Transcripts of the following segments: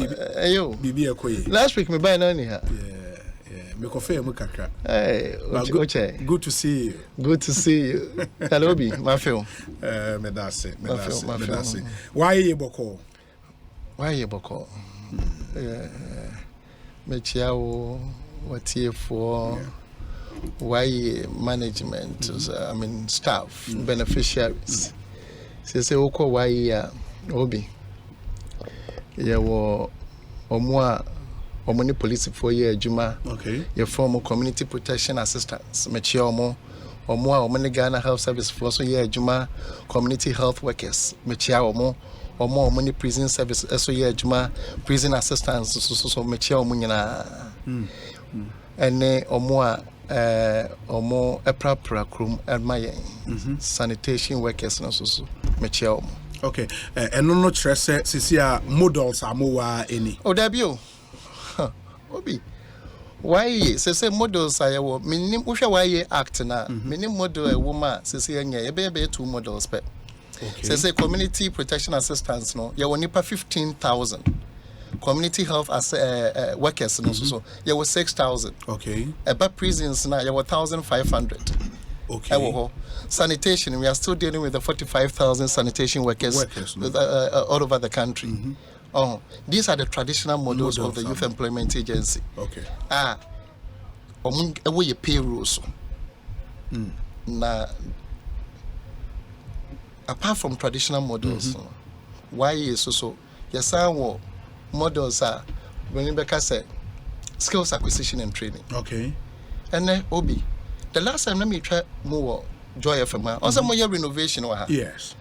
Ayo. Bibi Ekoye. Last week me buy none here. Yeah. Me kofe mu kakra. Hey, good to see you. Good to see you. Hello, B. My film. Me that's it. Why you boko? Why you boko? Me chiawo what here for? Why management? I mean staff, beneficiaries. Say oko why obi. Yeah, Omoni police for year Juma. Okay. Your former community protection assistants. Mechiomo. Omoni Ghana Health Service for so year Juma. Community health workers. Mechiaomo. Omoni prison service. So year Juma. Prison assistants. So mechiomo nyina. And ne omo epra krum admaye. Sanitation workers no so mechiaomo. Okay. And no stress sisia models amowa any. Oh debut. Obi. Why say models I wo minim uhwe why act na minim model a woman say anya e be two models pe. Okay. Say community protection assistants no you nipa 15,000. Community health workers no so you 6,000. Okay. About prisons na you 1,500. Okay. Sanitation, we are still dealing with the 45,000 sanitation workers with, all over the country. These are the traditional models of the Youth Employment Agency. Okay. Away payrolls. Now, apart from traditional models, why is so? Yes, our models are when you say skills acquisition and training. Okay. And then Obi. The last time let me try more Joy FM. Also more renovation or yes.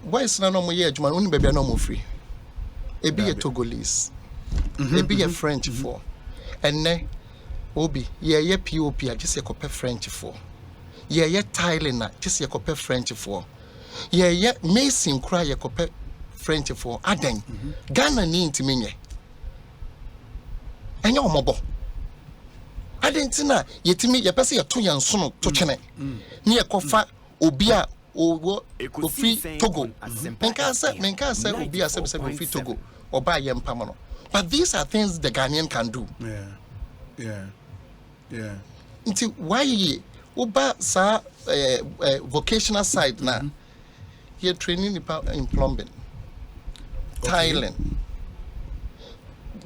Why is no more year Juma only baby no more free? It be a Togolese. It be a French for. And then Obi, yeah POP just a copy French for. Yeah Thailand just a copy French for. Yeah Mason cry a copy French for. Aden Ghana ni intiminye. And your mobile. Adentina yetimi ye pese ye to yansono to twene ne ye kofa obi a owo ofi Togo menka say obi a say ofi Togo oba ye mpam no, but these are things the Ghanaian can do. Yeah nti why ye oba sa vocational side na ye training in plumbing. Thailand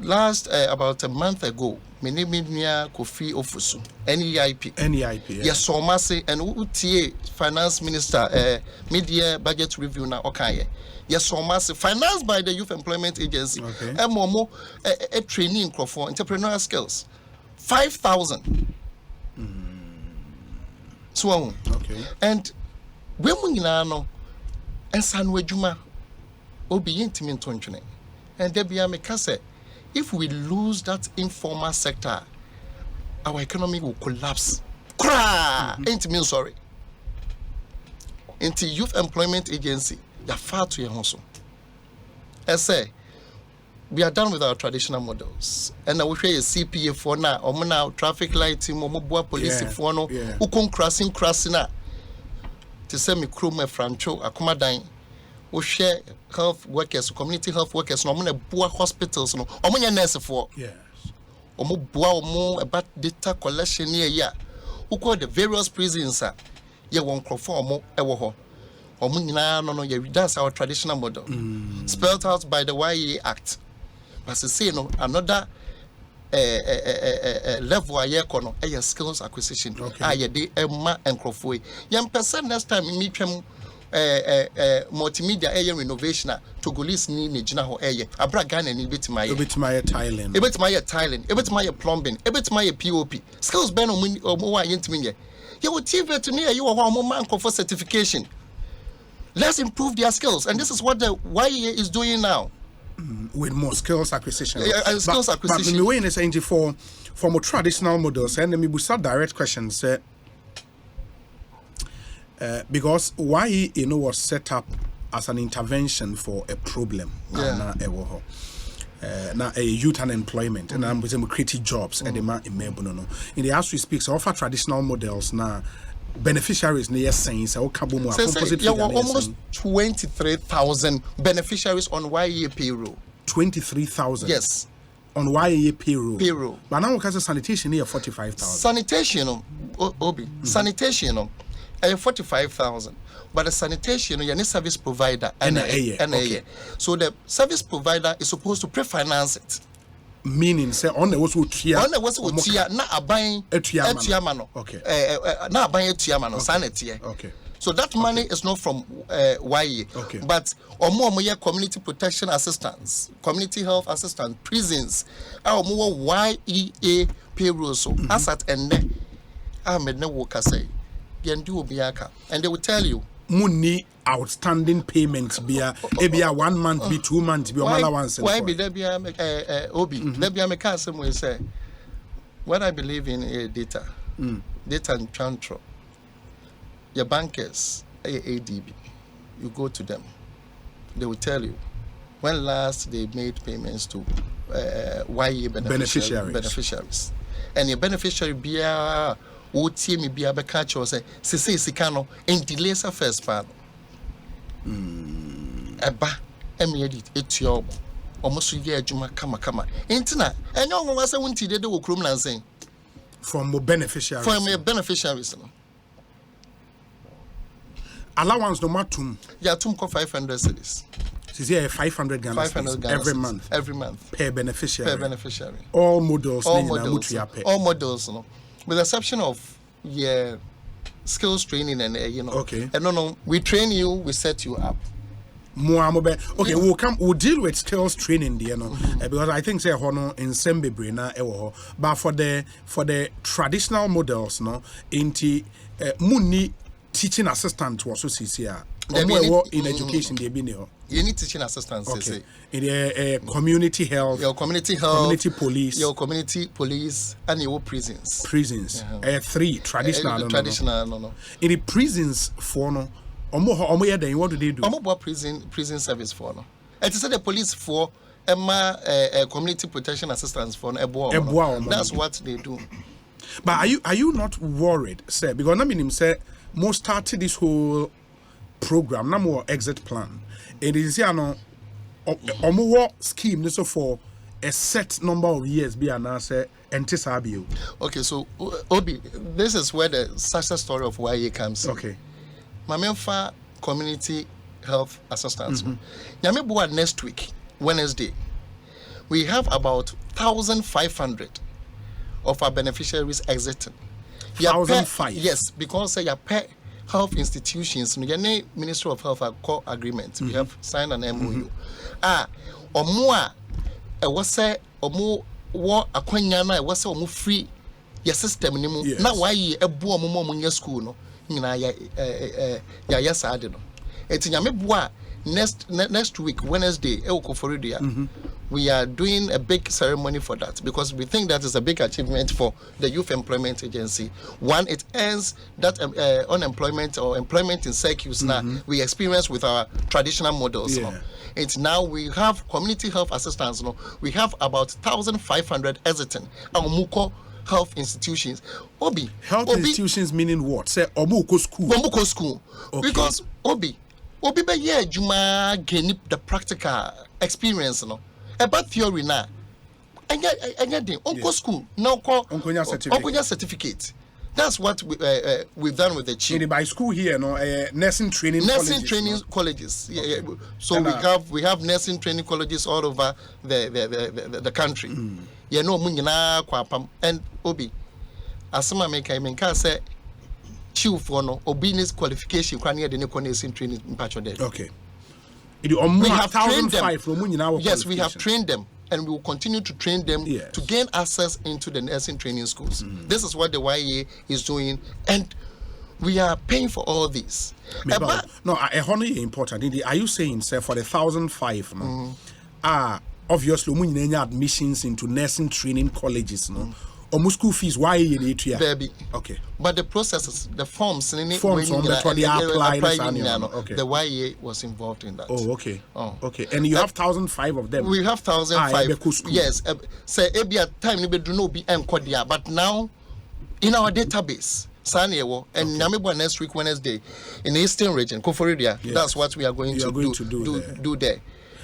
last about a month ago Minimia Kofi Ofusu, NEIP. Yes, so massive and UTA finance minister, mid-year budget review now. Okay, yes, so massive financed by the Youth Employment Agency. Okay, and more a training for entrepreneurial skills, 5,000. So okay, and when we know and Sanwe Juma, Obi intimate tonchine, and there be a mekase. If we lose that informal sector, our economy will collapse. Ain't me sorry. Into Youth Employment Agency, they're far too young also. I say, we are done with our traditional models. And I will show you CPA for now, or now traffic lighting, or police for no, who crossing now. To send me crew my francho, akuma dying. We share health workers, community health workers, no more poor hospitals, no, or more nurse for. Yes. Or more about data collection here. Who call the various prisons, sir? You won't conform more ever. Or no, that's our traditional model. Spelled out by the YE Act. But to say no, another level a year kono a skills acquisition. Okay. De Emma and Crofway. Young person next time meet them. Multimedia area renovation Togolese ni gina ho eye abra Ghana ni betima Thailand betima plumbing betima POP skills ben omo wa yentimi ye you will TV to near you or man for certification. Let's improve their skills, and this is what the YEA is doing now with more skills acquisition. Skills acquisition. But the way in saying for more traditional models, and we start direct questions. Because why was set up as an intervention for a problem now a youth unemployment and I'm with creative jobs and the man in the as we speak so offer traditional models now beneficiaries near saying so composite almost 23,000 beneficiaries on YEA payroll. 23,000. Yes. On YA payroll. Payroll. But now because sanitation here 45,000. Sanitation, Obi. Sanitation, 45,000. But the sanitation, you need service provider and a. So the service provider is supposed to pre-finance it. Meaning, say on the was tia. On the was tia na abain etiamano. Okay. Na abain etiamano sanity. Okay. So that money is not from YA. Okay. But more community protection assistance, community health assistance, prisons, our more YEA payroll. So as at end, I made no worker say, biaka, and they will tell you. Money outstanding payments be a 1 month, be 2 months, be another one. Why be there be Obi? There be a mechanism we say. What I believe in data and transfer. Your bankers, ADB, you go to them. They will tell you when last they made payments to YA beneficiaries. And your beneficiary be a OTM be a catch or say, Sikano, and delays a first part. Eba, edit, it's your almost a year, Juma Kama. Intina, and no one was a winty they do criminal saying. From beneficiaries. From your beneficiaries. Allowance no matter. Yeah, 500 cedis. Is here 500 Ghana 500 Ghana every month. Every month. Per beneficiary. Per beneficiary. All models. All models. No. With the exception of skills training and Okay. And no, we train you, we set you up. Okay, we'll deal with skills training there, because I think say hono in Sembebre na but for the traditional models, no, inti muni teaching assistant was also CCR. In education, they be there. You need teaching assistants. Okay. In the community health, your community police, and your prisons. Prisons. 3 traditional. No. In the prisons for no. What do they do? Prison service for no. It is the police for community protection assistance for that's what they do. But are you not worried, sir? Because I mean him say most started this whole program, no more exit plan. It is no scheme so for a set number of years be an answer and tisabio. Okay, so Obi, this is where the success story of YA comes in. Okay. Mamemfa community health assistance. Nyamebua next week, Wednesday, we have about 1,500 of our beneficiaries exiting. 1,500? Yes, because your pet health institutions, the Ministry of Health core agreement, we have signed an MOU. Omua, was say, Omu, what a quanyana, was so free your system. Now, why a boom munya school, no? Yes, I don't know. It's in next week, Wednesday, we are doing a big ceremony for that because we think that is a big achievement for the Youth Employment Agency. One, it ends that unemployment or employment in circuits now we experience with our traditional models. Yeah. It's now we have community health assistance. We have about 1,500 exiting. Muko health institutions. Institutions meaning what? Say Omuko school. Omuko school. Okay. Because Obi be Juma gain the practical experience, about theory now. I get the Onko school. No Onkonya certificate. That's what we've done with the chief. By school here, nursing training colleges. Yeah. So we have nursing training colleges all over the country. Yeah, no munyina kwapam and Obi. Asama make say chief for no obedience qualification kwan near the nursing training patch there. Okay. We have trained them. Yes, we have trained them. And we will continue to train them to gain access into the nursing training schools. This is what the YA is doing, and we are paying for all this. Honey important. Are you saying, sir, for the 1,500, obviously, we admissions into nursing training colleges, almost school fees? Why baby? Okay. But the processes, the forms, when they apply, the YA was involved in that. Oh, okay. Okay. And you have 1,500 of them. We have 1,500. Yes. Say every time we do not be encodia, but now in our database, and Namibwa next week Wednesday in the Eastern region, Koforidua. That's what we are going to do there.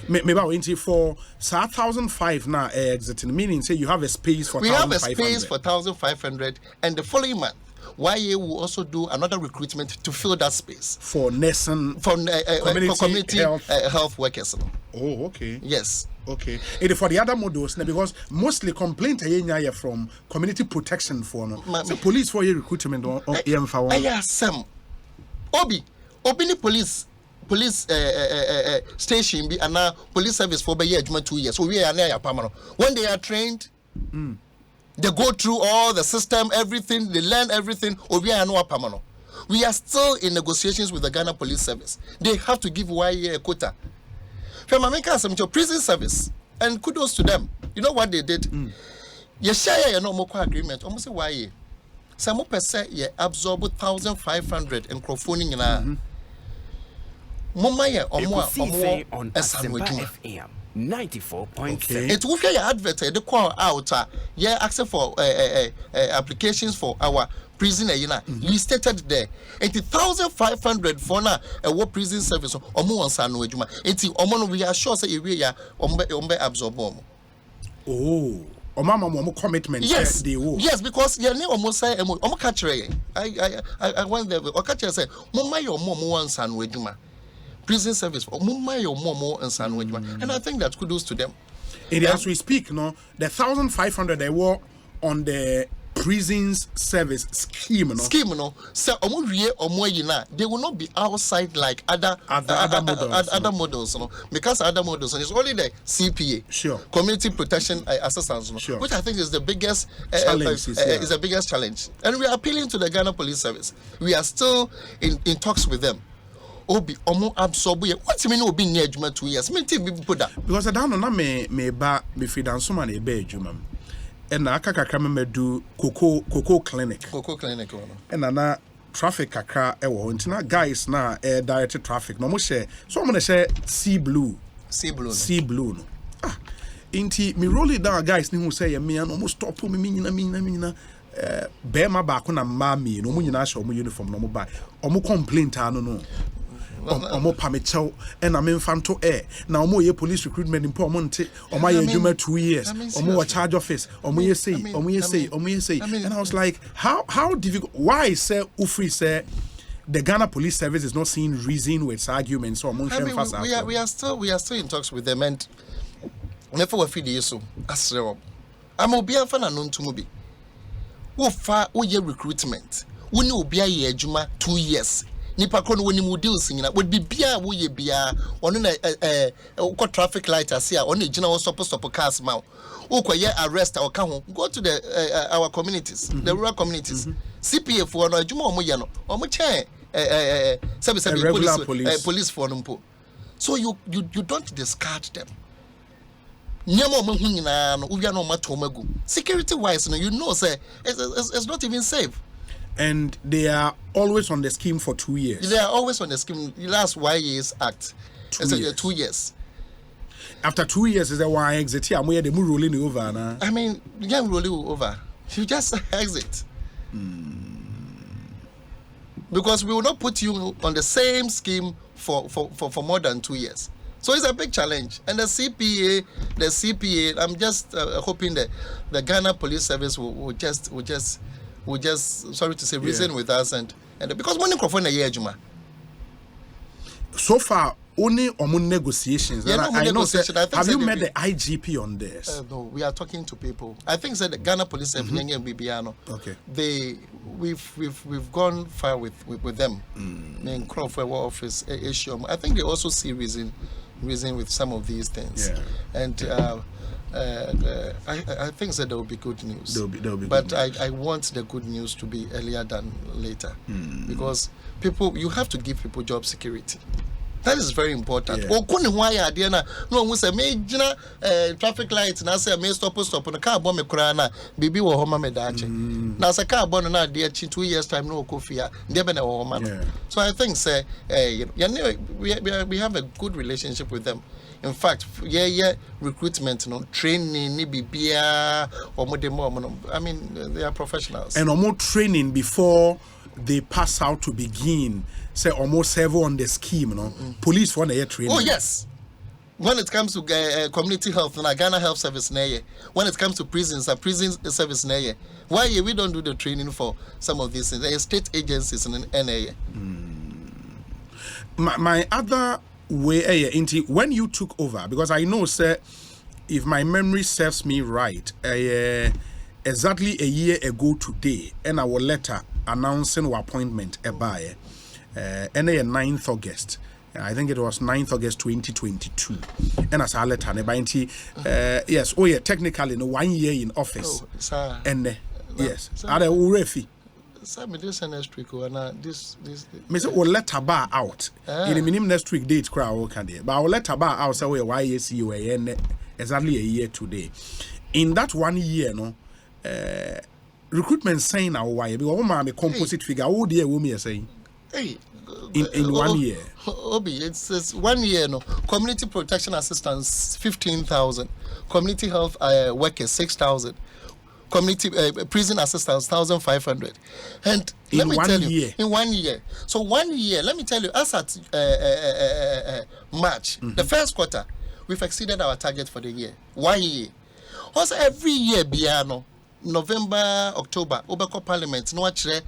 Maybe for 1,500 now exiting, meaning say you have a space for 1,500. We have a space for 1,500, and the following month, YA will also do another recruitment to fill that space for nursing, for community health workers. Oh, okay. Yes. Okay. And for the other models, because mostly complaint are from community protection for so police for your recruitment or some Obi ni police station be and now police service for 2 years. So we are near permanent. When they are trained, they go through all the system, everything, they learn everything. We are no permanent. We are still in negotiations with the Ghana Police Service. They have to give YA a quota. From America, some prison service, and kudos to them. You know what they did? You share no more agreement. Almost a YA. Some more percent ye absorb 1,500 in crowdfunding in a Mama ye or more on FM 94.7. It will be advert the call out yeah accept for applications for our prison you stated there 80,500 for now a prison service or more on San Wejuma. We are sure say we are absorb. Oh. Mama commitment. Yes, yes, because you know almost say catch I went there or catch say Mama your mom once and Wejuma. Prison service for Mumma your mom and San Wejuma. And I think that kudos to them. And as we speak, no, the 1,500 they were on the prisons service scheme, no. So they will not be outside like other models, no. Because other models, and it's only the CPA, sure, community protection assistance, no, sure, which I think is the biggest challenge. Is the biggest challenge. And we are appealing to the Ghana Police Service. We are still in talks with them. Obi omo absorb ye what mean obi near adwuma 2 years me think people that because I don't know na me ba me freedom so man e ba adwuma and na aka kakra me do cocoa clinic and na traffic kakra e wo ntina guys na direct traffic no mo share so mo na share sea blue no inti me roll it down guys ni who say me an almost stop me nyina bema ba ko na ma me no mo nyina sha mo uniform no mo ba omo complaint no omo pamichel and I'm infanto air now omo ye police recruitment in Pomonte omo ye adwuma 2 years omo wa charge office omo ye say and I was like how difficult why say ufri say the Ghana Police Service is not seeing reason with arguments or we are still in talks with them and never we feed you so asrewo am obi anfa na no ntumo bi wo fa wo ye recruitment wo ni obi aye adwuma 2 years nipa ko no woni mu deals nyina would be bia wo ye bia ono na ko traffic light ase a ono gina wo stop cars ma wo ko ye arrest or ka ho go to the our communities the rural communities CPA for no adwuma omo ye no omo che police for no mpo so you don't discard them. Security wise, you know, say it's not even safe. And they are always on the scheme for 2 years. They are always on the scheme. The last YA's act. 2 years. After 2 years, is that why exit here? I'm where they move rolling over now. I mean, you can't roll over. You just exit. Because we will not put you on the same scheme for more than 2 years. So it's a big challenge, and the CPA, I'm just hoping that the Ghana Police Service will just sorry to say reason with us and because one microphone a year juma. So far, only on negotiations. Yeah, I know. Have you met the IGP on this? No, we are talking to people. I think that the Ghana Police Service and BBR. Okay. We've gone far with them. In Crawford office issue. I think they also see reason with some of these things. Yeah. And I think that there will be good news. There'll be but good news. I want the good news to be earlier than later. Because you have to give people job security. That is very important. Yeah. No, say me traffic lights na say me stop na car bomb me kura na bibi wo homa me dache. Na say car bomb na dey 2 years time no Kofi dey be na wo homa. So I think say we have a good relationship with them. In fact, recruitment, training, ni bibia or more. I mean, they are professionals. And more training before they pass out to begin. Say almost serve on the scheme, police for the training. Oh yes, when it comes to community health, na Ghana Health Service na ye. When it comes to prisons, a prison service na ye. Why we don't do the training for some of these things? State agencies and NA. My other way into when you took over, because I know, sir, if my memory serves me right, exactly a year ago today, and our letter announcing our appointment by and 9th August. I think it was 9th August 2022. And as a letter, yes, oh yeah, technically no 1 year in office. Oh, and yes, are the urefi. Some this next week or this. Miss will let a bar out in the minimum next week date crowd can there. But I'll let a bar out so why you see you exactly a year today. In that 1 year, no recruitment saying our why because my composite figure, oh dear, women are saying. Hey, in 1 year. Obi, it's 1 year no. Community protection assistance 15,000. Community health workers 6,000. Community prison assistance 1,500. And let me tell you, in 1 year. So 1 year, let me tell you, as at March, the first quarter, we've exceeded our target for the year. 1 year. Also every year, Biano, November, October, Obeko Parliament, no actually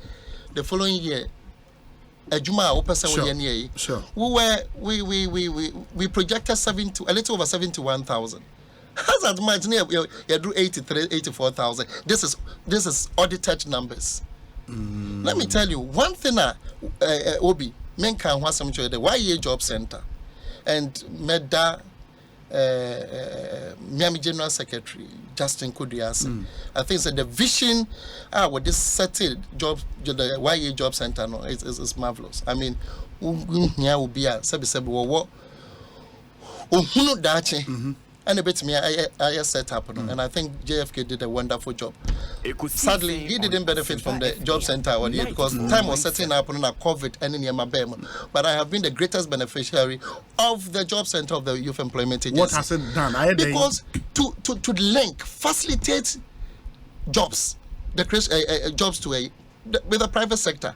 the following year. Sure. We projected a little over 71,000. As at March, you do 84,000. This is audited numbers. Let me tell you one thing. Obi, men can want some the YA Job Center, and Meda, Miami General Secretary Justin Kudiasi. I think that the vision with this settled job, the YA Job Center, no, is marvelous. I mean, here will be a what and a bit me I set up, and I think JFK did a wonderful job. Sadly, he didn't benefit from the job center because time was setting up on COVID and in my but I have been the greatest beneficiary of the job center of the Youth Employment Agency. What has it done? Because to link, facilitate jobs, the jobs to with the private sector.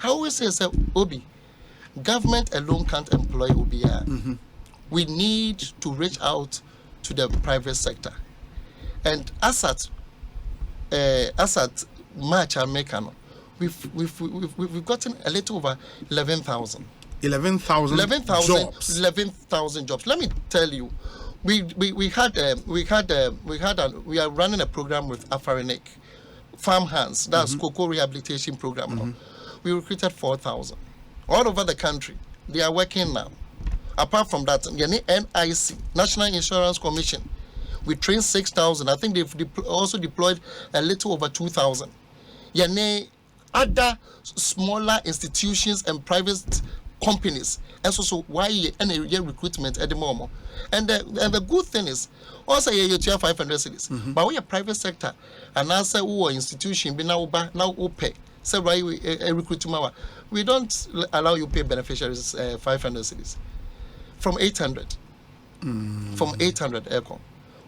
I always say, Obi, government alone can't employ OBR. We need to reach out to the private sector, and as at March Americano, we've gotten a little over 11,000. 11,000 jobs. 11,000 jobs. Let me tell you, we are running a program with Afarinik Farm Hands. That's cocoa rehabilitation program. We recruited 4,000 all over the country. They are working now. Apart from that, NIC, National Insurance Commission, we trained 6,000. I think they've also deployed a little over 2,000. Other smaller institutions and private companies, and so why any recruitment at the moment. And the good thing is, also you have 500 cities, but we are private sector, and as a institution, be now pay. So why we recruit we don't allow you pay beneficiaries 500 cities. From 800. From 800 aircon.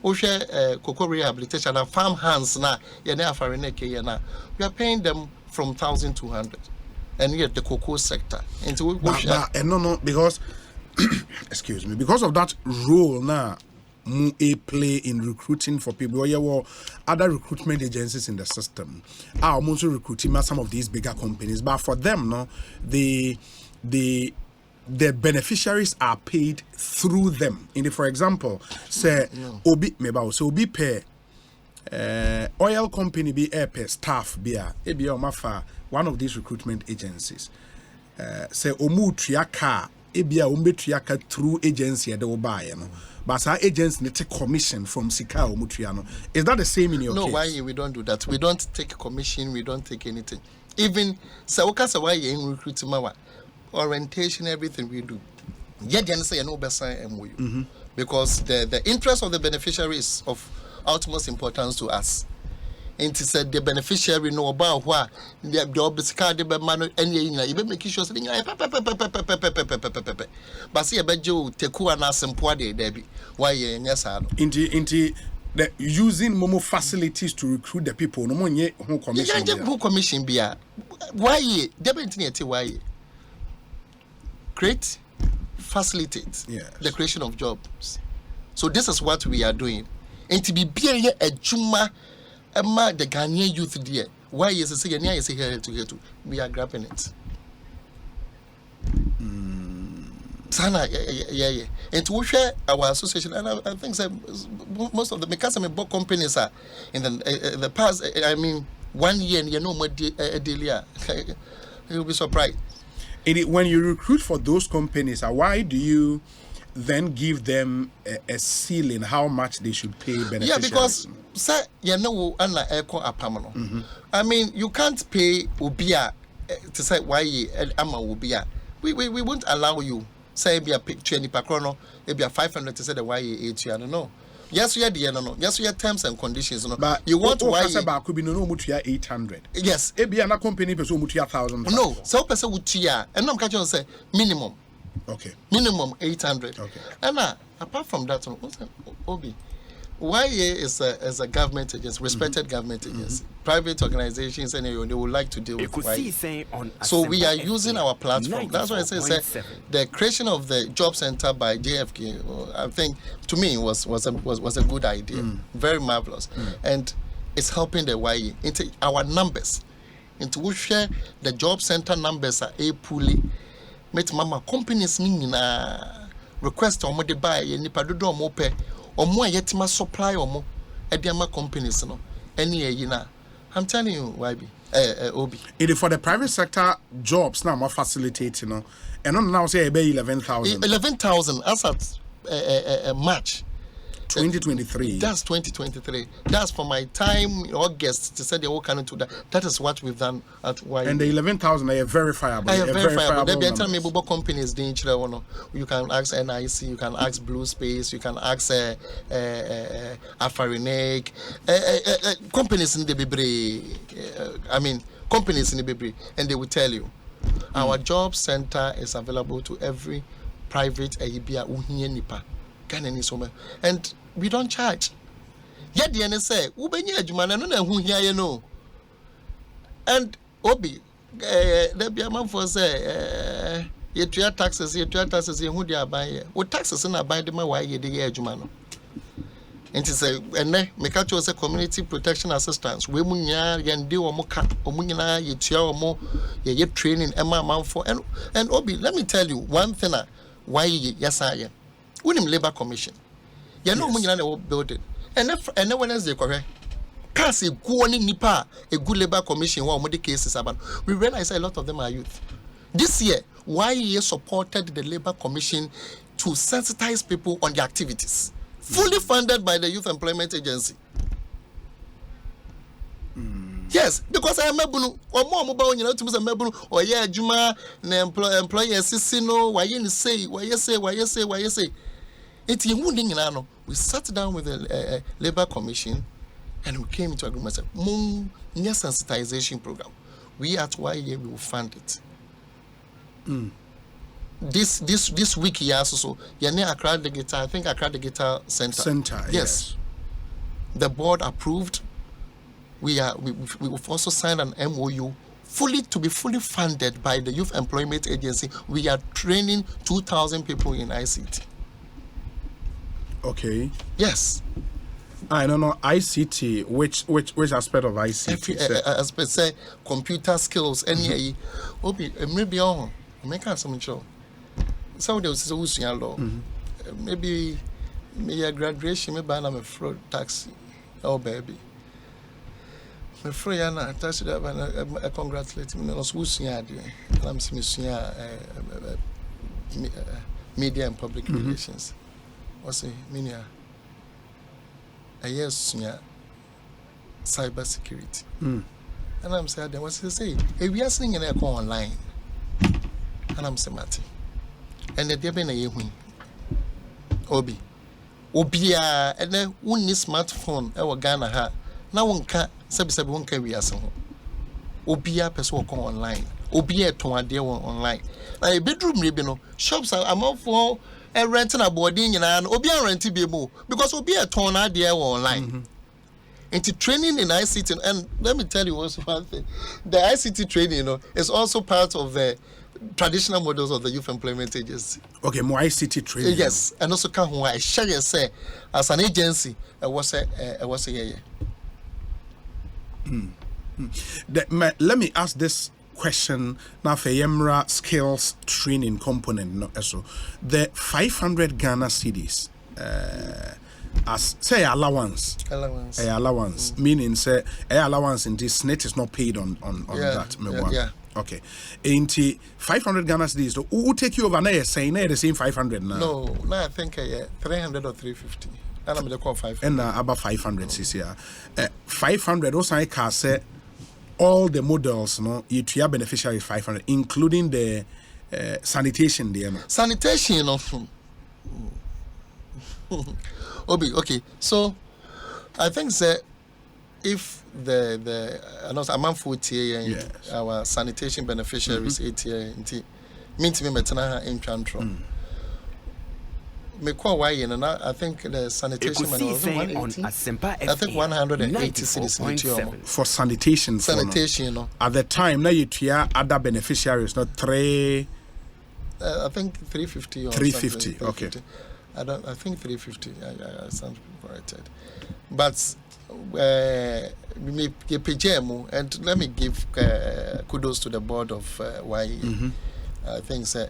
Oshe cocoa rehabilitation and farm hands na we are paying them from 1,200. And yet the cocoa sector. No, because excuse me, because of that role now play in recruiting for people. There were other recruitment agencies in the system. I'm also recruiting some of these bigger companies, but for them, no, the beneficiaries are paid through them. For example, say Obi pay oil company be air pay staff be one of these recruitment agencies. Say omu triaka ebia umbetriaka through agency they will buy, you know. But our agents need to take commission from Sika or Mutriano. Is that the same in your case? No, why we don't do that? We don't take commission, we don't take anything. Even Sawoka Sawai in recruitment, orientation, everything we do. Yet say no better MOU. Because the interest of the beneficiary is of utmost importance to us. And to say the beneficiary know about what the card the man and you make sure saying but see about you take one as some Debbie. Why yes into the using Momo facilities to recruit the people no more who commission who commission be why Debbie why create facilitate the creation of jobs. So this is what we are doing. And to be being a juma, the Ghanaian youth there. Why is it saying here to we are grabbing it. Sana, yeah. And to share our association, and I think most of the because I'm book companies are in the past. I mean, 1 year and you know more deal. You'll be surprised. When you recruit for those companies, why do you then give them a ceiling how much they should pay beneficiaries? Yeah, because sir, you know, Anna Echo Apamano. I mean, you can't pay Ubia to say why Ama Ubia. We won't allow you. Say be a picture any patrono, it be a 500 to say the why 80. I don't know. Yes, we are the no. Yes, we are terms and conditions. No, but you want why could be no mutia 800. Yes, it be another company person mutia 1,000. No, so person would tia, and I'm catching say minimum. Okay. Minimum 800. Okay. And apart from that, Obi, YA is a government agency, respected government agency. Private organizations and they would like to deal with Ekosiisen on so we are using our platform. That's why I say the creation of the job center by JFK, I think to me was a good idea. Very marvelous. And it's helping the YA into our numbers. Into which share the job center numbers are a poorly. Met mama companies nina request or de buy any padodo or mope or more yet my supply or more ediama companies no any yina. I'm telling you, YB, Obi. It is for the private sector jobs now more facilitating, you know, and on now say about 11,000. 11,000 as at March 2023. That's 2023. That's for my time in August to say they all come into that. That is what we've done at YB. And the 11,000 are verifiable. Verifiable. They be telling me about companies doing you can ask NIC, you can ask Blue Space, you can ask Afarinek, companies in the Bibri. I mean, companies in the Bibri, and they will tell you our job center is available to every private Ahibia Uhiye Nipa. And we don't charge. Yet the NSA, Ubenya Jumana, no, who here you know. And Obi, there be a man for say, you taxes, who they are buying. What taxes in a buy them away, ye the year Jumano. And to say, and make out a community protection assistance. We munya, yandi or moka, or munina, ye tia or more, ye training Emma man for. And Obi, let me tell you one thing, why yes, I am. With him labor commission, you know when you building, and no one else they correct. Cause a good nipa, a good labor commission, one of the cases about. We realize a lot of them are youth. This year, YE supported the labor commission to sensitize people on the activities, fully funded by the Youth Employment Agency. Yes, because I am mebulu or more mobile, you know, to mebulu or yeah, Juma, employer Sissino, why you say. It's wounding in Ano. We sat down with the labor commission and we came into agreement. Sensitization program. We at YA we will fund it. This week here also, Accra the Guitar, I think Accra the Guitar Center. Yes. The board approved. We've also signed an MOU to be fully funded by the Youth Employment Agency. We are training 2,000 people in ICT. Okay. Yes. I don't know ICT. Which aspect of ICT? Every aspect, say computer skills. Any, maybe on. Make some show. So there was a law. Maybe a graduation. Maybe I'm a fraud taxi. Oh baby. My friend, I touched it up and I congratulate him. I was wishing I did. I'm seeing media and public relations. What's it? Minia. Yes, cyber security. And I'm saying, what's he say? If we are seeing an echo online, and I'm saying, Martin, and the Debena Yewin Obi, and then one smartphone, our Ghana ha. Now one can't subscribe one carry us on. Obia person online. Obia to one day online. Like bedroom ribbon, shops are more for. And renting a boarding and Obia renting be more because Obia torn idea online. Into training in ICT, and let me tell you also one thing: the ICT training, is also part of the traditional models of the Youth Employment Agency. Okay, more ICT training. Yes, and also can who I share say as an agency, I was a yeah. Let me ask this question now for Yemra skills training component. No, so the 500 Ghana cedis, as say allowance, meaning say allowance in this net is not paid on that. Yeah. Okay, ain't 500 Ghana cedis? Who take you over now? Saying the same 500 now? No, I think 300 or 350. And I'm the call 500. And about 500 CCR. 500 also I can say all the models, no, you beneficiary 500, including the sanitation there. No? Sanitation, you know. Okay, so I think that if the amount for TA our sanitation beneficiaries ATA mean to me metana in control. I think the sanitation was 180. I think 180 cities for sanitation. Sanitation, you know. At the time, now you hear other beneficiaries, not three. I think 350 or 350. Okay. I think 350. I sound corrected. But and let me give kudos to the board of YE. I think so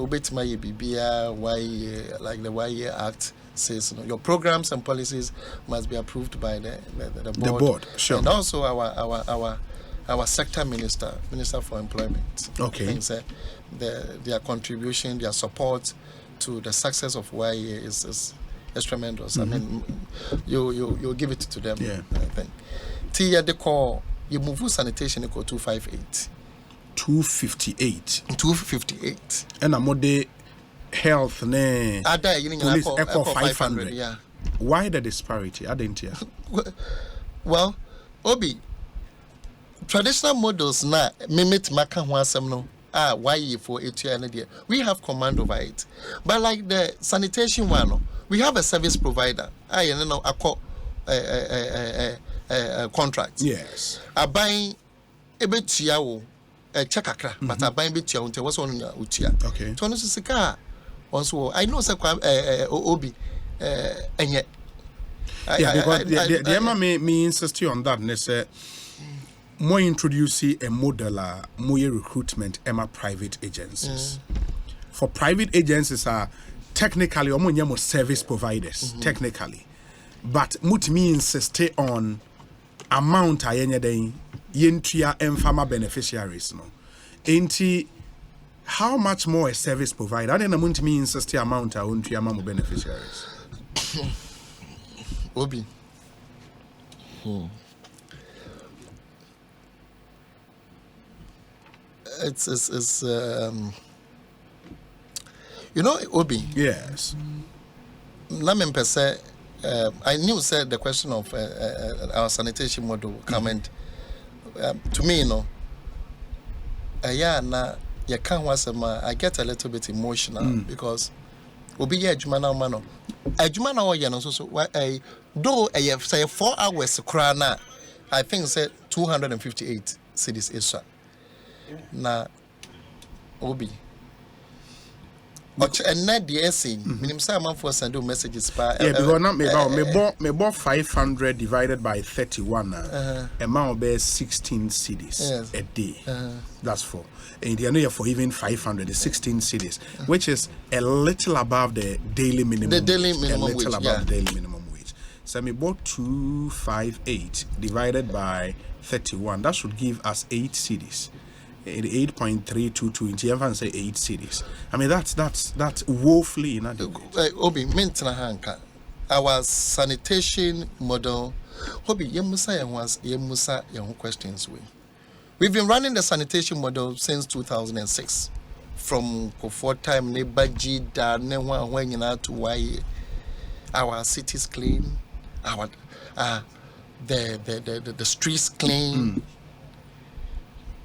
obetuma BBA like the YE Act says, your programs and policies must be approved by the board. The board, sure. And also our sector minister for employment. Okay. I think their contribution, their support to the success of YE is tremendous. I mean, you give it to them. Yeah. I think. Tia de call you move sanitation equal 258. 258. And I'm the health ne police echo 500. Yeah. Why the disparity? I didn't hear. Well, Obi, traditional models na mimit maka ho asem no. Why for it we have command over it. But like the sanitation one, we have a service provider. Contract. Yes. I buy a bit check akra, but I buy bit until what's on utia. Okay. To honest also I know Obi and yet because the Emma may insist on that and say more introducing a model more recruitment Emma private agencies. For private agencies are technically almost service providers, technically. But mutimi insist on amount ayenye yentria and beneficiaries no. Enti how much more a service provider? I don't know mutimi insist amount yentria mama beneficiaries. Obi. It's you know, Obi. Yes. I knew said the question of our sanitation model comment to me, you know. I get a little bit emotional because Obi Jumana Mano. Jumana or so though I have say 4 hours krana, I think said 258 cities is na Obi. But and not the essay. Minimum time for sending messages. Yeah, because not me bought 500 divided by 31. Amount be 16 cities a day. That's for. And the other for even 500 is 16 cities, which is a little above the daily minimum. The daily minimum wage. Above the daily minimum wage. So me bought 258 divided by 31. That should give us 8 cities. 8.322 into even say 8 cities. I mean that's woefully inadequate. Obi mentna hanka our sanitation model. Obi yemusa yehu questions we. We've been running the sanitation model since 2006. From Kofi time ne baji da ne when you to why our cities clean, our the streets clean.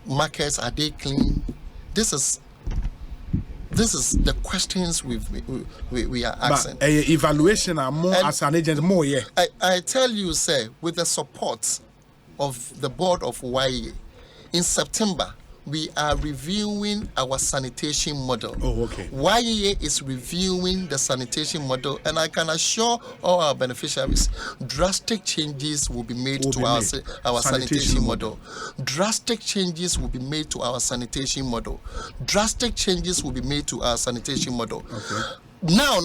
Markets, are they clean? This is the questions we are asking. But evaluation are more and as an agent more, yeah. I tell you, sir, with the support of the board of YE, in September we are reviewing our sanitation model. Oh, okay. YEA is reviewing the sanitation model, and I can assure all our beneficiaries, drastic changes will be made to our sanitation model. Drastic changes will be made to our sanitation model. Drastic changes will be made to our sanitation model. Okay. Now,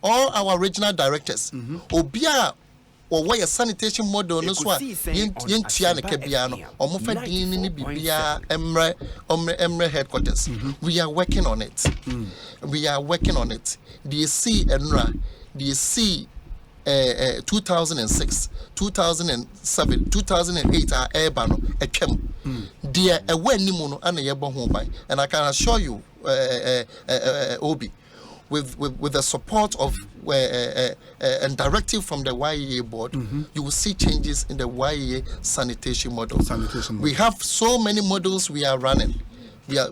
all our regional directors, Obia or why a sanitation model no so yentia ne kabia no omofa din ni bibia emre headquarters. We are working on it. We are working on it. The C enra, the C 2006, 2007, 2008 are ebano etwem. Dear a wenimo no ana yebo ho ban, and I can assure you Obi, with the support of and directive from the YEA board, you will see changes in the YEA sanitation model. We have so many models we are running. We are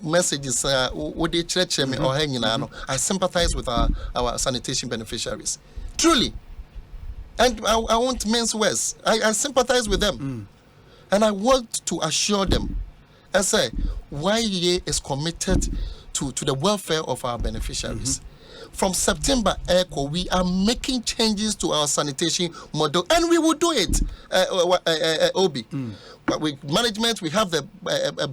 messages I sympathize with our sanitation beneficiaries. Truly. And I won't mince words. I sympathize with them. And I want to assure them, I say, YEA is committed to the welfare of our beneficiaries. From September, we are making changes to our sanitation model, and we will do it. Obi, with management, we have the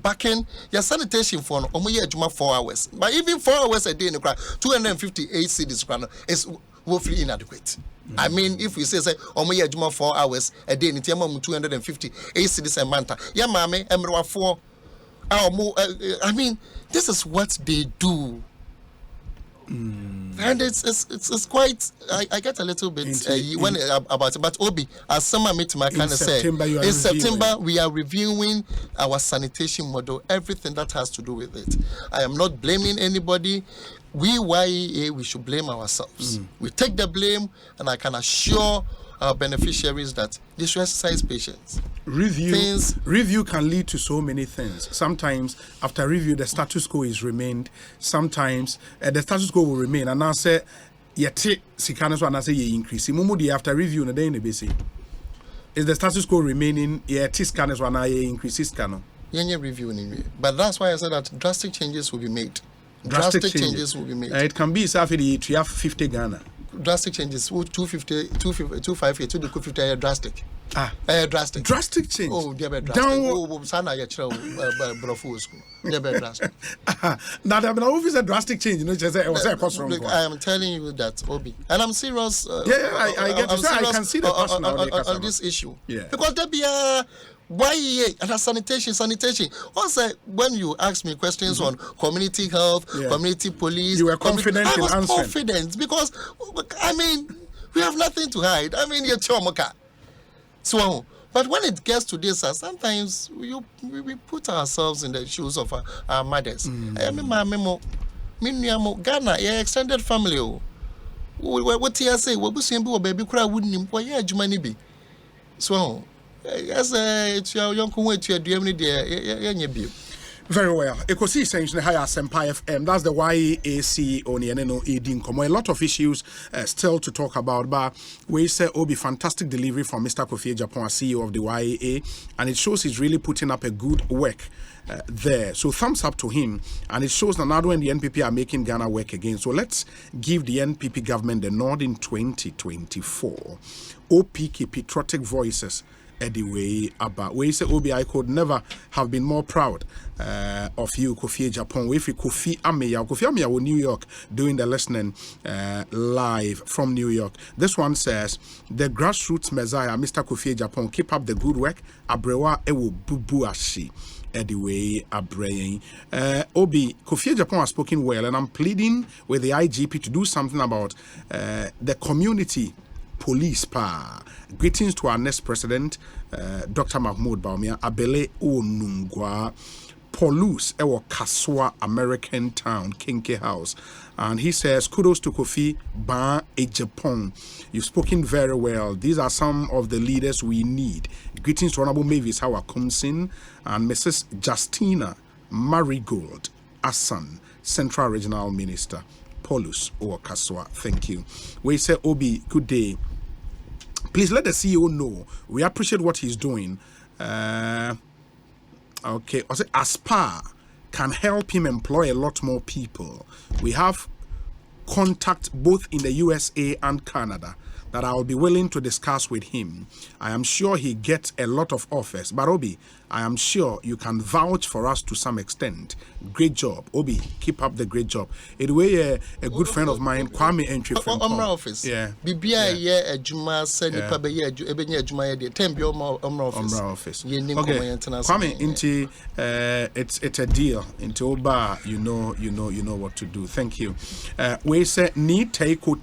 backing. Your sanitation for 4 hours, but even 4 hours a day in the crowd, 258 cities is woefully inadequate. I mean, if we say 4 hours a day in the 258 cities a month, yeah, mame, emra 4. I mean, this is what they do. And it's quite. I get a little bit when about it, but Obi, as someone made my kind of say, in September we are reviewing our sanitation model, everything that has to do with it. I am not blaming anybody. We YEA, we should blame ourselves. We take the blame, and I can assure our beneficiaries that they should exercise patience. Review can lead to so many things. Sometimes after review the status quo is remained. Sometimes the status quo will remain, and I say yet sikanos and I say ye increase. Mumudi after review na day basi. Is the status quo remaining? Yet sikanos one I increase scano. Yenye review anyway. But that's why I said that drastic changes will be made. Drastic changes will be made. It can be safely to have 50 Ghana. Drastic changes. 250, 258, 250 drastic. Drastic. Drastic change. Oh, they be drastic. Oh, sana ya chira brofu school. They be drastic. Now there be a drastic change. You know, just it was a cost wrong. I am telling you that, Obi, and I'm serious. I get to say I can see the passion on this issue. Yeah. Because there be YEA and sanitation. Also, when you ask me questions on community health, community police, you were confident in answering. I was confident because I mean we have nothing to hide. I mean you're chomoka. So, but when it gets to this, sometimes we put ourselves in the shoes of our mothers. I mean, my memo, Ghana, extended family. What you say? What was simple baby cry wouldn't be. So, as it's your young way to your dream. Very well. Ekosiisen higher Sempai FM. That's the YEAC on Edin Komo. A lot of issues still to talk about, but we say be fantastic delivery from Mr. Kofi Agyepong, CEO of the YEA, and it shows he's really putting up a good work there. So thumbs up to him, and it shows that now when the NPP are making Ghana work again. So let's give the NPP government the nod in 2024. OPK patriotic voices. Anyway, about we say Obi, I could never have been more proud of you, Kofi Agyepong. If Kofi Ameya in New York doing the listening live from New York. This one says the grassroots messiah, Mr. Kofi Agyepong, keep up the good work. Abrewa ewo bubuashi. Anyway, Abraying. Obi, Kofi Agyepong has spoken well, and I'm pleading with the IGP to do something about the community police power. Greetings to our next president, Dr. Mahmoud Bawumia, Abele Onungwa, Paulus, Ewo Kaswa, American Town, Kinke House. And he says, kudos to Kofi Baah Agyepong. You've spoken very well. These are some of the leaders we need. Greetings to Honorable Mavis Hawa Kumsin and Mrs. Justina Marigold Asan, Central Regional Minister. Paulus Kaswa. Thank you. We say, Obi, good day. Please let the CEO know we appreciate what he's doing. Okay, I say Aspar can help him employ a lot more people. We have contact both in the USA and Canada that I'll be willing to discuss with him. I am sure he gets a lot of offers. But Obi, I am sure you can vouch for us to some extent. Great job. Obi, keep up the great job. Anyway, a good friend of mine, Kwame Entry from office. Yeah. Bibia ye ejuma se nipa be ye ebenye ejuma ye de tembi office. Office. Ye nim Okay. Kwame Inti, it's a deal. Into Oba, you know what to do. Thank you. We say ni teiko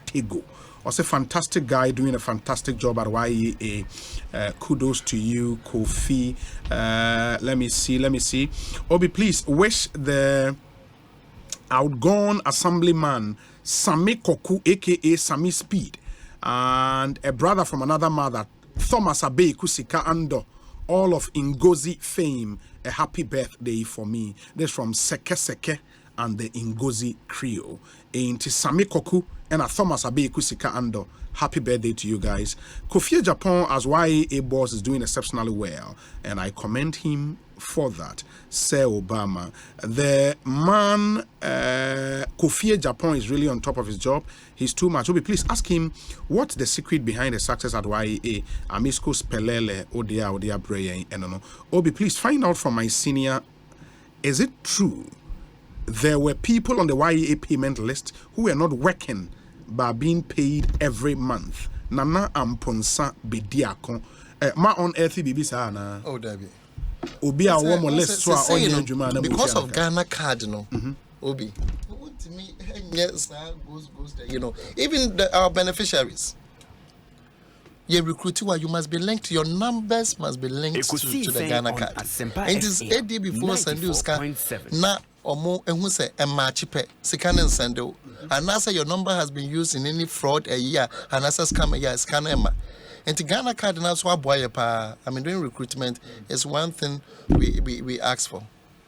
tego. Also, fantastic guy doing a fantastic job at YEA. Kudos to you, Kofi. Let me see. Obi, please wish the outgone assemblyman Sami Koku, aka Sami Speed, and a brother from another mother, Thomas Abe Kusika Ando, all of Ngozi fame, a happy birthday for me. This from Seke Seke and the Ngozi Creole. Ain't Sami Koku and a Thomas Abe Kusika Ando. Happy birthday to you guys. Kofi Agyepong as YAA boss is doing exceptionally well, and I commend him for that. Sir Obama, the man Kofi Agyepong is really on top of his job. He's too much. Obi, please ask him what's the secret behind the success at YAA. Amisco Spelele Odia Breya and Obi, please find out from my senior. Is it true there were people on the YAA payment list who were not working but being paid every month? Nana Amponsa Bediakon. Ma on earthy bibi sana. Oh, Debbie. Obi a woman list so because of Ghana card, Obi. To me, yes, goes there. Even our beneficiaries. You recruit you must be linked. Your numbers must be linked to the Ghana card. And it is a day before Sandu na omo ehun se emachipe scan send and answer your number has been used in any fraud a year and answer scam a year scan ema. And the Ghana card now so boy pa. I mean, doing recruitment is one thing we ask for.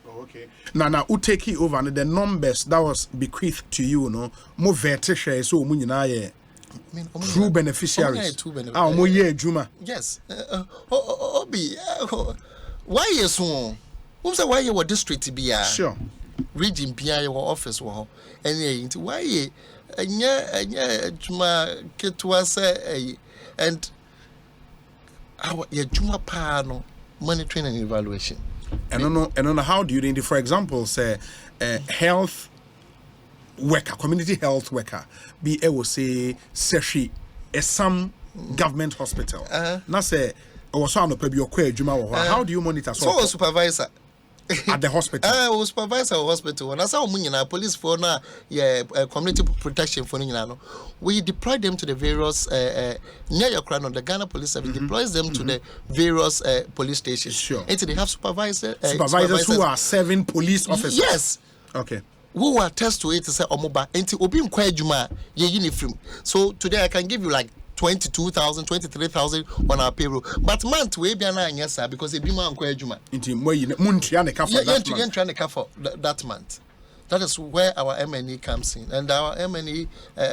Okay. Now uteki over and the numbers that was bequeathed to you, more vertical so munyina true beneficiaries. Juma. Yes. Obi. Why is so? Who say why you district be? Sure. Region PI your office wo. And why Juma ketwa say and our Juma pa no monitoring and evaluation. And I don't know how do you identify, for example, say health worker, community health worker, be able say seshi some government hospital. Now say how do you monitor? So supervisor at the hospital. Supervisor hospital. And that's how police for now, community protection for we deploy them to the various near your crown on the Ghana Police Service deploys them to the various police stations. Sure. And they have supervisors who are serving police officers. Yes. Okay. Who are attest to it to say omoba enti obi nkwa adwuma ye uniform. So today I can give you like 22,000, 23,000 on our payroll. But month we be na anya sir because e bi ma nkwa adwuma. Enti muntua ne ka for that month. That is where our MNE comes in, and our MNE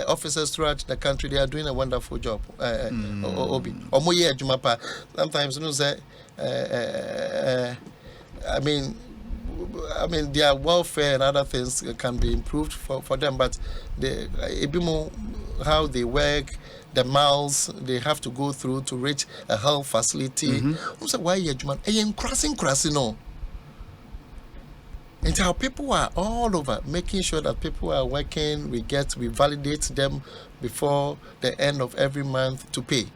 officers throughout the country, they are doing a wonderful job. Obi, omoye adwuma pa. Sometimes say, I mean, their welfare and other things can be improved for them, but how they work, the miles they have to go through to reach a health facility. So why you crossing no? And our people are all over making sure that people are working. We validate them before the end of every month to pay.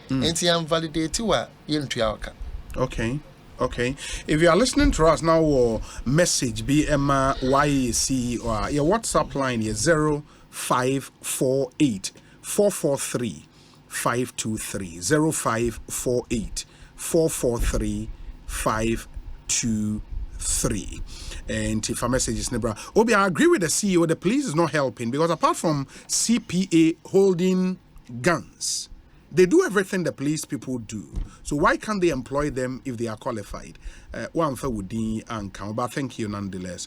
And validate Okay. If you are listening to us now, or message BMYAC or your WhatsApp line is 0548 443 523 0548 443 523. And if a message is Nebra, Obi, I agree with the CEO. The police is not helping because apart from CPA holding guns, they do everything the police people do. So why can't they employ them if they are qualified? One for Woody and count, but thank you nonetheless.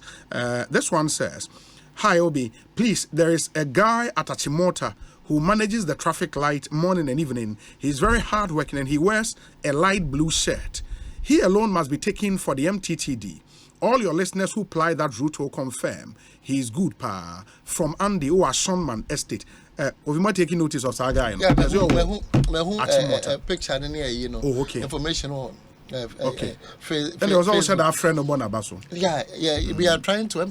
This one says, "Hi Obi, please. There is a guy at Achimota who manages the traffic light morning and evening. He's very hardworking and he wears a light blue shirt. He alone must be taken for the MTTD. All your listeners who ply that route will confirm he is good, pa. From Andy, who are Shonman Estate. We might taking notice of Saga. Yeah, picture and okay. Information on. Okay. Then there was also that friend of Bonabaso. Yeah, we are trying to.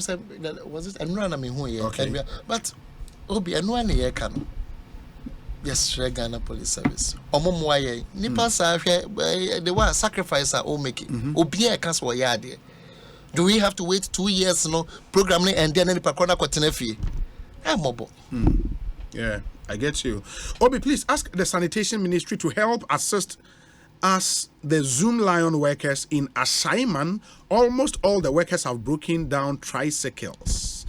Was it? And run. I mean, who? Okay. But Obi, and one year can. Yes, Ghana Police Service. Omomwaye. Nipa sa the one sacrifice are all making. Obi a cast wa yard. Do we have to wait 2 years, programming and then any pakona kotenefi? Yeah, I get you. Obi, please ask the sanitation ministry to help assist us, the Zoom Lion workers in Asaiman. Almost all the workers have broken down tricycles.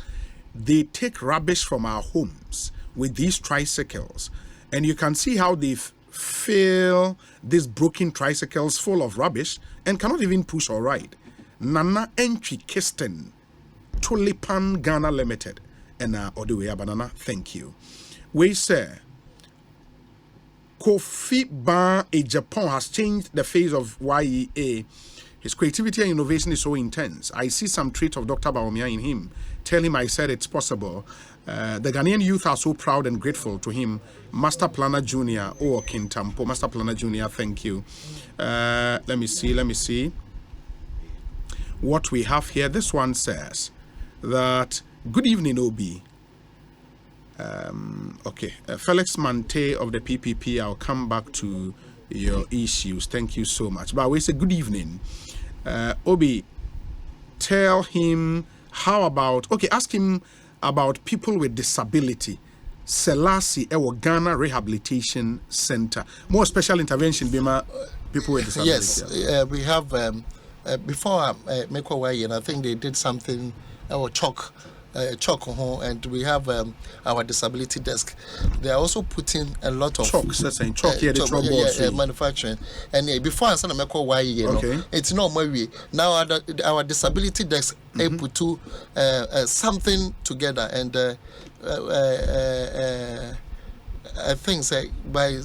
They take rubbish from our homes with these tricycles. And you can see how they fill these broken tricycles full of rubbish and cannot even push or ride. Nana Entry Kisten, Tulipan Ghana Limited. And Odewe Banana, thank you. We say Kofi Baah Agyepong has changed the face of YEA. His creativity and innovation is so intense. I see some trait of Dr. Bawumia in him. Tell him I said it's possible. The Ghanaian youth are so proud and grateful to him. Master Planner Junior or Kintampo. Master Planner Junior, thank you. Let me see. What we have here, this one says that, good evening, Obi. Okay, Felix Mante of the PPP, I'll come back to your issues. Thank you so much. But we say good evening. Obi, tell him ask him about people with disability. Selassie Ewo Ghana Rehabilitation Center. More special intervention, Bima, people with disability. Yes, we have, before Mekwa, and I think they did something, chalk, and we have our disability desk. They are also putting a lot of chalk, manufacturing. And before I said Mekwa, it's not my way. Now our disability desk put to something together, and I think by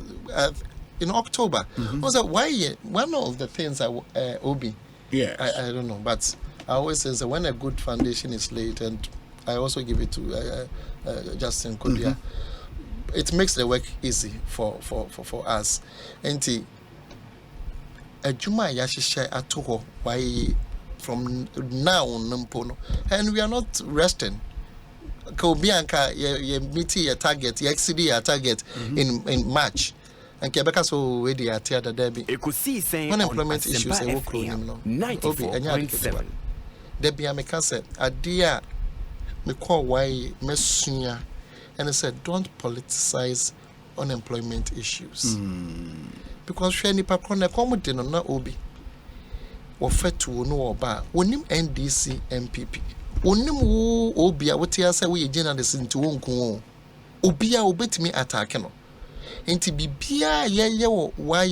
in October. Was that why one of the things Obi? Yeah, I don't know, but I always say that when a good foundation is laid, and I also give it to Justin Kodia, it makes the work easy for us. And Juma Yashisha Atoho, why from now on, and we are not resting. Kobianka, you meet your target, you exceed your target in March. And Quebec so ready at the Debbie. Ekosiisen unemployment issues a work 94.7. Debbie Ameka said, Adia me call why messunya, and I said, don't politicize unemployment issues. Because Shani Pakona Commodino na Obi or Fetu no or bar, when NDC MPP. Onim wo Obia what ya say we journalists into wonku Obia obet me attack no. Enti bibia ye wo why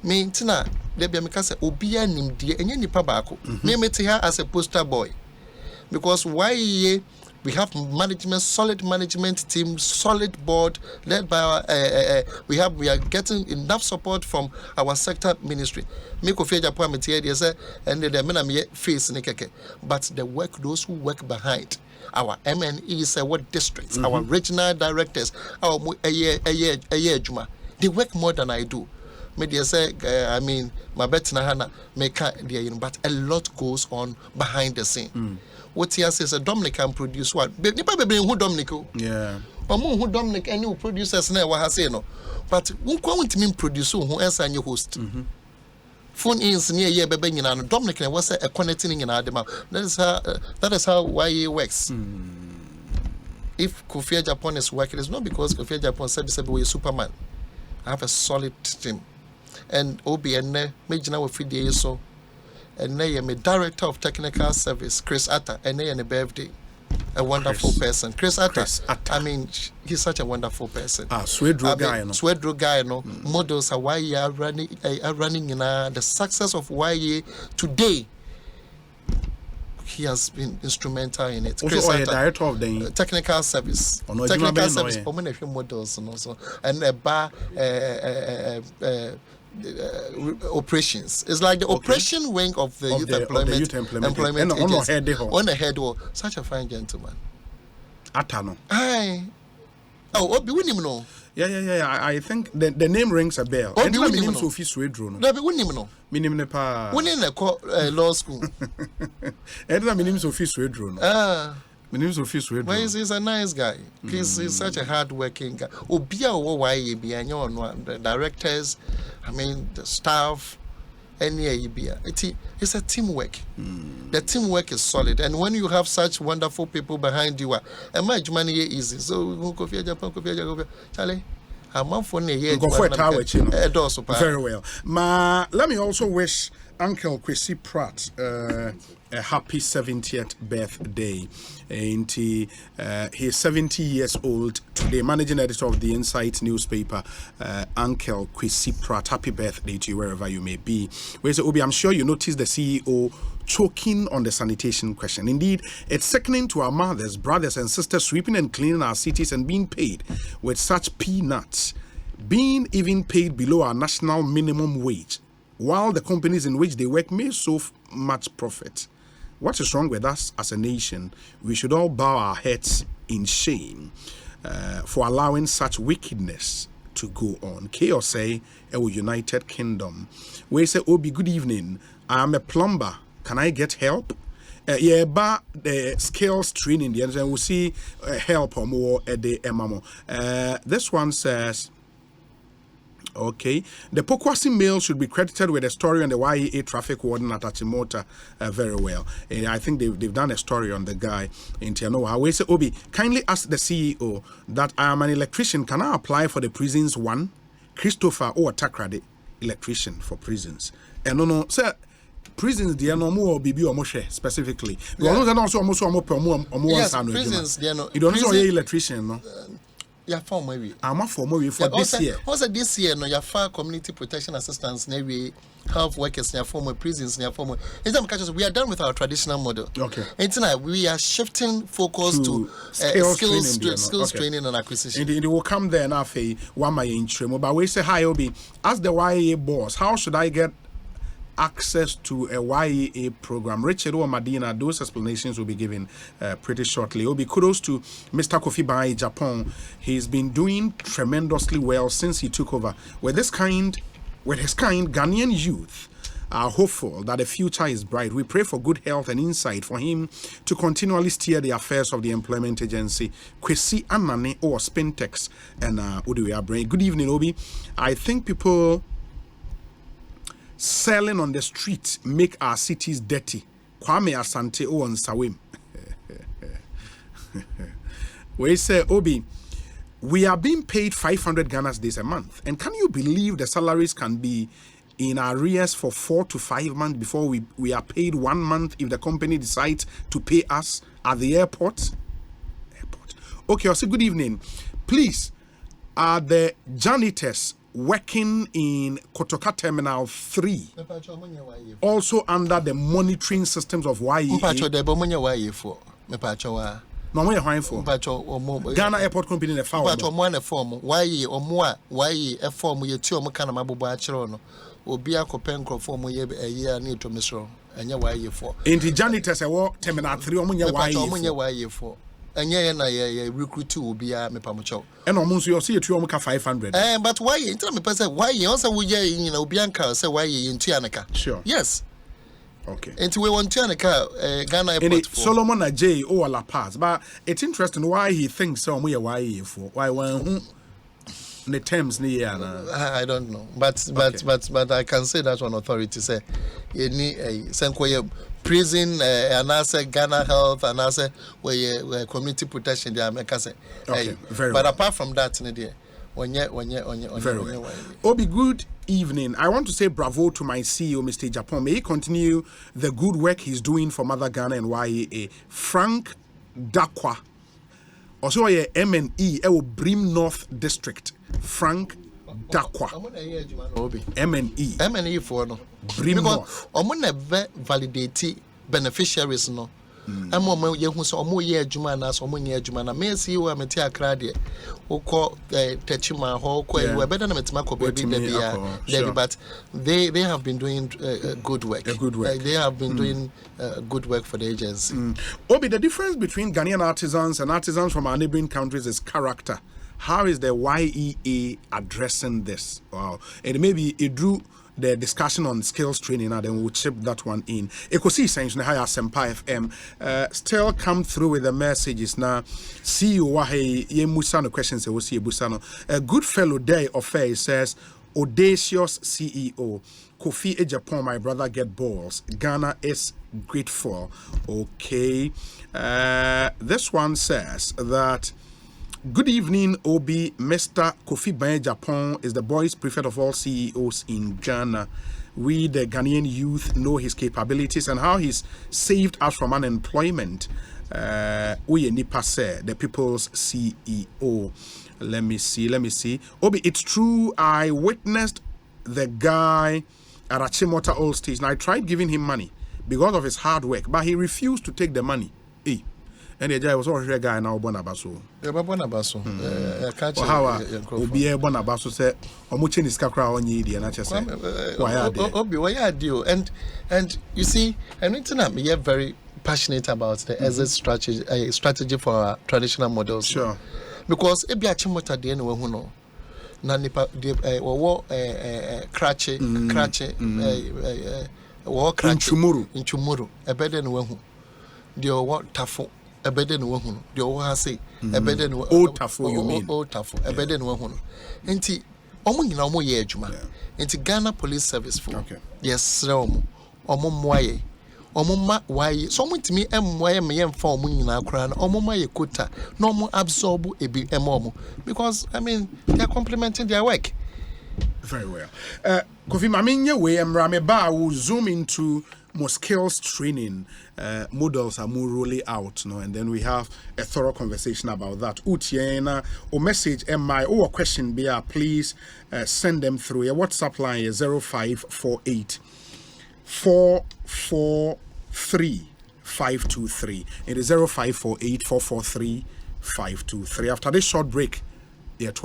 me ntina de bia me ka say obia nimdie enye nipa baako me meti ha as a poster boy because why we have solid management team, solid board led by our we are getting enough support from our sector ministry. Me Kofi Baah Agyepong metie dey say and the men am face ne keke, but the work those who work behind our MNEs, what districts, our regional directors, our adwuma, they work more than I do. Media say, I mean, my bet na hana make but a lot goes on behind the scene. What he says a Dominic can produce what? Who Dominic? Yeah. Who Dominic and you producers now what I say no. But who can't mean produce who else and your host? Phone is near ye baby and Dominic and was a connecting in our demand. That is how why it works. If Kofi Agyepong is working, it's not because Kofi Agyepong said we Superman. I have a solid team. And Obi and Major with free so and I am a director of technical service, Chris Atta, and I am a birthday. A wonderful person. Chris Atta. I mean, he's such a wonderful person. Swedro guy, no. Models are why you are running in the success of YA today. He has been instrumental in it. Also, Chris Atta, director of the technical service. Technical service. Models and also and a bar operations. It's like the operation wing of the youth employment. Agency. On the head, such a fine gentleman. Atano. Aye. Oh, be winning no. Yeah. I think the name rings a bell. Oh, be winning no. Sophie Swedro. No, be winning no. Minim ne pa. Winning a law school. Edna minim Sophie Swedro. Minim Sophie Swedro. Well, he's a nice guy. He's such a hard-working guy. Obia wo why be the directors, I mean the staff. It's a teamwork. The teamwork is solid, and when you have such wonderful people behind you, much money is easy. So Kofi Baah, Charlie, I'm on for very well. Let me also wish Uncle Kwesi Pratt a happy 70th birthday. And he's 70 years old today. Managing editor of the Insight newspaper, Uncle Kwesi Pratt. Happy birthday to you wherever you may be. Where's Obi? I'm sure you noticed the CEO choking on the sanitation question. Indeed, it's sickening to our mothers, brothers, and sisters sweeping and cleaning our cities and being paid with such peanuts, being even paid below our national minimum wage, while the companies in which they work make so much profit. What is wrong with us as a nation? We should all bow our heads in shame for allowing such wickedness to go on. Chaos say, United Kingdom. We say, Obi, good evening. I am a plumber. Can I get help? But the skills training, the we'll see help or more at the MMO. This one says, okay, the Pokwasi mail should be credited with a story on the YEA traffic warden at Achimota very well. I think they've done a story on the guy in Tianoa. We say, Obi, kindly ask the CEO that I am an electrician. Can I apply for the prisons one? Christopher or Takrade, electrician for prisons. And no, sir. Prisons, they are no more BB or Moshe specifically. Yes, prisons, they are no. You don't know you're electrician, no? Yeah, for maybe. I'm a former for this year. Also, this year, no, your far community protection assistance, maybe health workers, near former prisons, near former. We are done with our traditional model. Okay. And tonight we are shifting focus to skills training and acquisition. And it will come there now. One my intro, but we say hi, Obi. As the YA boss, how should I get access to a YEA program? Richard or Medina, those explanations will be given pretty shortly. Obi, kudos to Mr. Kofi Baah Agyepong. He's been doing tremendously well since he took over. With his kind, Ghanaian youth are hopeful that the future is bright. We pray for good health and insight for him to continually steer the affairs of the employment agency. Kwesi Anane or Spintex and Udiwe Brain. Good evening, Obi. I think people selling on the street make our cities dirty. Kwame Asante o on Sawim. We say, Obi, we are being paid 500 Ghana days a month. And can you believe the salaries can be in arrears for 4 to 5 months before we are paid 1 month if the company decides to pay us at the airport? Okay, I'll say good evening. Please, are the janitors working in Kotoka Terminal 3 also under the monitoring systems of YEA? No, where are for Ghana Airport Company in the form. YEA form you two Mokana Obia Kopenko form a year need to Mr. and your YEA for. In the janitors, I walk Terminal 3 YEA for. And yeah, recruit two will be a mepamucho. And almost you'll see a 500. But why you tell me, person, why you also would Bianca say why you in Tianaka? Sure. Yes. Okay. And we want Tianaka, Ghana Airport. Solomon a J or La Paz, but it's interesting why he thinks so. We are YEA for why one the terms near. I don't know, but I can say that one authority say any Senkoye prison and I say Ghana Health and I say where community protection they make us say. Okay, very but well. apart from that, when Obi, good evening. I want to say bravo to my CEO, Mr. Agyepong. May he continue the good work he's doing for Mother Ghana and YEA. Frank Dakwa. Also, MNE, Brim North District. Frank Dakwa. MNE for no. Brim North. Never validate beneficiaries no. I'm on your who's or more year Jumanas or more year Jumana. May see you, I'm a tea crowd who call Techima Hall, we're better than it's Marco baby, but they have been doing good work. They have been doing good work for the agency. Obi, the difference between Ghanaian artisans and artisans from our neighboring countries is character. How is the YEA addressing this? Wow. And maybe it drew the discussion on skills training, and then we'll chip that one in. Ekosiisen, Higher Sempa FM, still come through with the messages now. CEO Wahe Yemusano questions, Busano. A good fellow day of fair says, audacious CEO. Kofi Agyepong, my brother, get balls. Ghana is grateful. Okay. This one says that, good evening, Obi. Mr. Kofi Baah Agyepong is the boys' prefect of all CEOs in Ghana. We, the Ghanaian youth, know his capabilities and how he's saved us from unemployment. Uye Nipa say, the people's CEO. Let me see. Obi, it's true. I witnessed the guy at Achimota Old Station. I tried giving him money because of his hard work, but he refused to take the money. Hey. And the guy was already a guy now Bonabaso. Bonabaso. How Obi Bonabaso said, Omuchin is Kakra on ye, and I just said, why are you? And you see, and we are very passionate about the exit strategy for our traditional models. Sure. Because if you are Chimota, the anyway, who know, Nanipa, Cratchy, in Chumuru, a better than one. The what Tafo. A better than one, the old say, a better than old Tafo, you mean? Old Tafo, a better than one. Enti, Omo ye Juma, enti Ghana Police Service for, yes, Romo, Omo Mwaye, Omo why, someone to me, why me and for moon in our crown, Omo Maye Kuta, no more absorb a bit emomo, because I mean, they are complementing their work. Very well. Kofi Maminya way and Rameba will zoom into more skills training models are more rolling out, no, and then we have a thorough conversation about that. Utiena or message MI or a question be please send them through. Your WhatsApp line is 0548 443 523. It is 0548 443 523. After this short break,